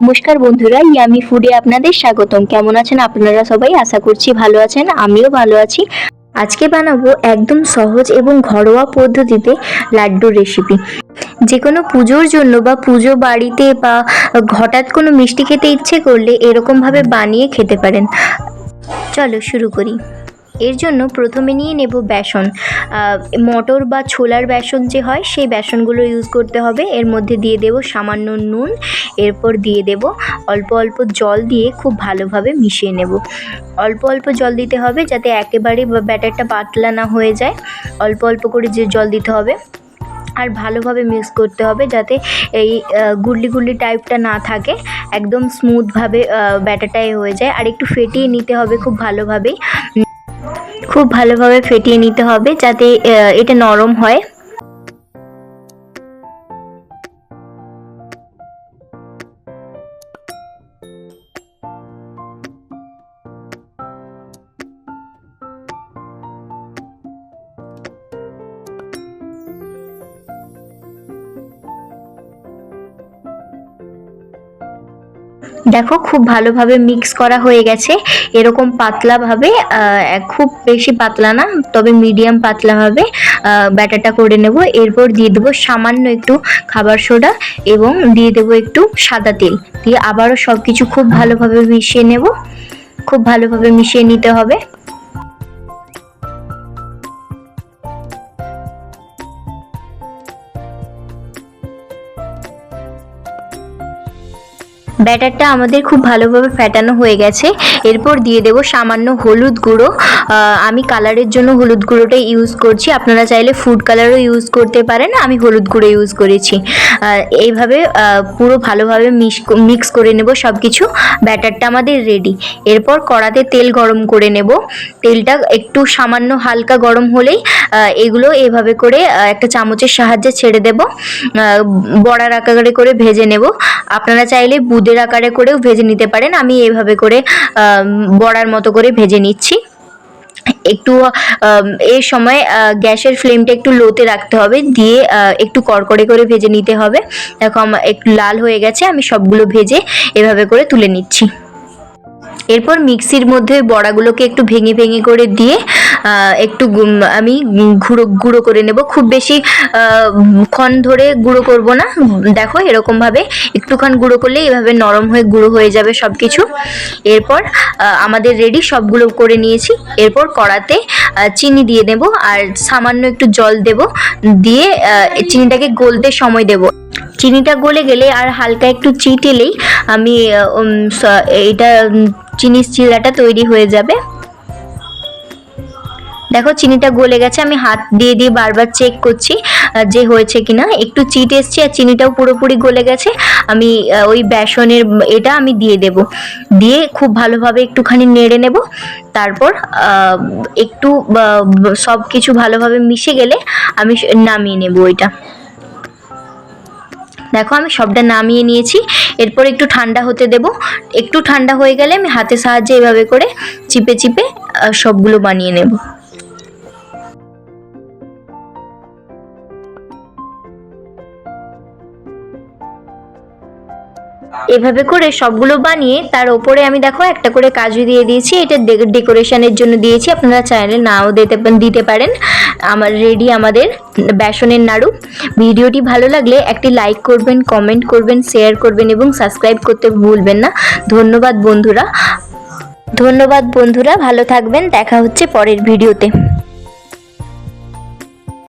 নমস্কার বন্ধুরা, ইয়ামি ফুডে আপনাদের স্বাগতম। কেমন আছেন আপনারা সবাই? আশা করছি ভালো আছেন, আমিও ভালো আছি। আজকে বানাবো একদম সহজ এবং ঘরোয়া পদ্ধতিতে লাড্ডুর রেসিপি। যে কোনো পুজোর জন্য বা পুজো বাড়িতে বা হঠাৎ কোনো মিষ্টি খেতে ইচ্ছে করলে এরকমভাবে বানিয়ে খেতে পারেন। চলো শুরু করি। এর জন্য প্রথমে নিয়ে নেব বেসন। মটর বা ছোলার বেসন যে হয় সেই বেসনগুলো ইউজ করতে হবে। এর মধ্যে দিয়ে দেব সামান্য নুন, এরপর দিয়ে দেব অল্প অল্প জল দিয়ে খুব ভালোভাবে মিশিয়ে নেব। অল্প অল্প জল দিতে হবে যাতে একেবারে ব্যাটারটা পাতলা না হয়ে যায়। অল্প অল্প করে যে জল দিতে হবে আর ভালোভাবে মিক্স করতে হবে যাতে এই গুল্লি গুল্লি টাইপটা না থাকে, একদম স্মুথভাবে ব্যাটারটাই হয়ে যায়। আর একটু ফেটিয়ে নিতে হবে খুব ভালোভাবে ফেটিয়ে নিতে হবে যাতে এটা নরম হয়। দেখো খুব ভালোভাবে মিক্স করা হয়ে গেছে। এরকম পাতলাভাবে, খুব বেশি পাতলা না তবে মিডিয়াম পাতলাভাবে ব্যাটারটা করে নেব। এরপর দিয়ে দেবো সামান্য একটু খাবার সোডা এবং দিয়ে দেবো একটু সাদা তেল দিয়ে আবারও সব কিছু খুব ভালোভাবে মিশিয়ে নেব। খুব ভালোভাবে মিশিয়ে নিতে হবে। ব্যাটারটা আমাদের খুব ভালোভাবে ফেটানো হয়ে গেছে। এরপর দিয়ে দেব সামান্য হলুদ গুঁড়ো। আমি কালারের জন্য হলুদ গুঁড়োটা ইউজ করছি, আপনারা চাইলে ফুড কালারও ইউজ করতে পারেন, আমি হলুদ গুঁড়ো ইউজ করেছি। এইভাবে পুরো ভালোভাবে মিক্স করে নেব সব কিছু। ব্যাটারটা আমাদের রেডি। এরপর কড়াতে তেল গরম করে নেব। তেলটা একটু সামান্য হালকা গরম হলেই এগুলো এভাবে করে একটা চামচের সাহায্যে ছেড়ে দেব। বড়ার আকারে করে ভেজে নেব। আপনারা চাইলে বুঁদের আকারে করেও ভেজে নিতে পারেন, আমি এইভাবে করে বড়ার মতো করে ভেজে নিচ্ছি। একটু এই সময় গ্যাসের ফ্লেমটা একটু লোতে রাখতে হবে, দিয়ে একটু কড়কড়ে করে ভেজে নিতে হবে। দেখো আমার একটু লাল হয়ে গেছে, আমি সবগুলো ভেজে এভাবে করে তুলে নিচ্ছি। এরপর মিক্সির মধ্যে বড়াগুলোকে একটু ভেঙে ভেঙে করে দিয়ে একটু আমি গুঁড়ো করে নেব। খুব বেশি ক্ষণ ধরে গুঁড়ো করব না, দেখো এরকমভাবে একটুক্ষণ গুঁড়ো করলে এভাবে নরম হয়ে গুঁড়ো হয়ে যাবে সব কিছু। এরপর আমাদের রেডি, সবগুলো করে নিয়েছি। এরপর কড়াতে চিনি দিয়ে দেব আর সামান্য একটু জল দেব, দিয়ে চিনিটাকে গলতে সময় দেব। চিনিটা গলে গেলে আর হালকা একটু চিট এলেই আমি এটা চিনির চিড়াটা তৈরি হয়ে যাবে। দেখো চিনিটা গলে গেছে, আমি হাত দিয়ে দিয়ে বারবার চেক করছি যে হয়েছে কিনা। একটু চিট এসছে আর চিনিটাও পুরোপুরি গলে গেছে। আমি ওই বেসনের এটা আমি দিয়ে দেব, দিয়ে খুব ভালোভাবে একটুখানি নেড়ে নেব। তারপর একটু সব কিছু ভালোভাবে মিশে গেলে আমি নামিয়ে নেব ওইটা। দেখো আমি সবটা নামিয়ে নিয়েছি। এরপর একটু ঠান্ডা হতে দেব। একটু ঠান্ডা হয়ে গেলে আমি হাতের সাহায্যে এভাবে করে চিপে চিপে সবগুলো বানিয়ে নেব। এভাবে করে সবগুলো বানিয়ে তার ওপরে আমি দেখো একটা করে কাজু দিয়ে দিয়েছি, এটা ডেকোরেশনের জন্য দিয়েছি, আপনারা চাইলে নাও দিতে পারেন। আমার রেডি আমাদের বেসনের নাড়ু। ভিডিওটি ভালো লাগলে একটি লাইক করবেন, কমেন্ট করবেন, শেয়ার করবেন এবং সাবস্ক্রাইব করতে ভুলবেন না। ধন্যবাদ বন্ধুরা, ভালো থাকবেন। দেখা হচ্ছে পরের ভিডিওতে।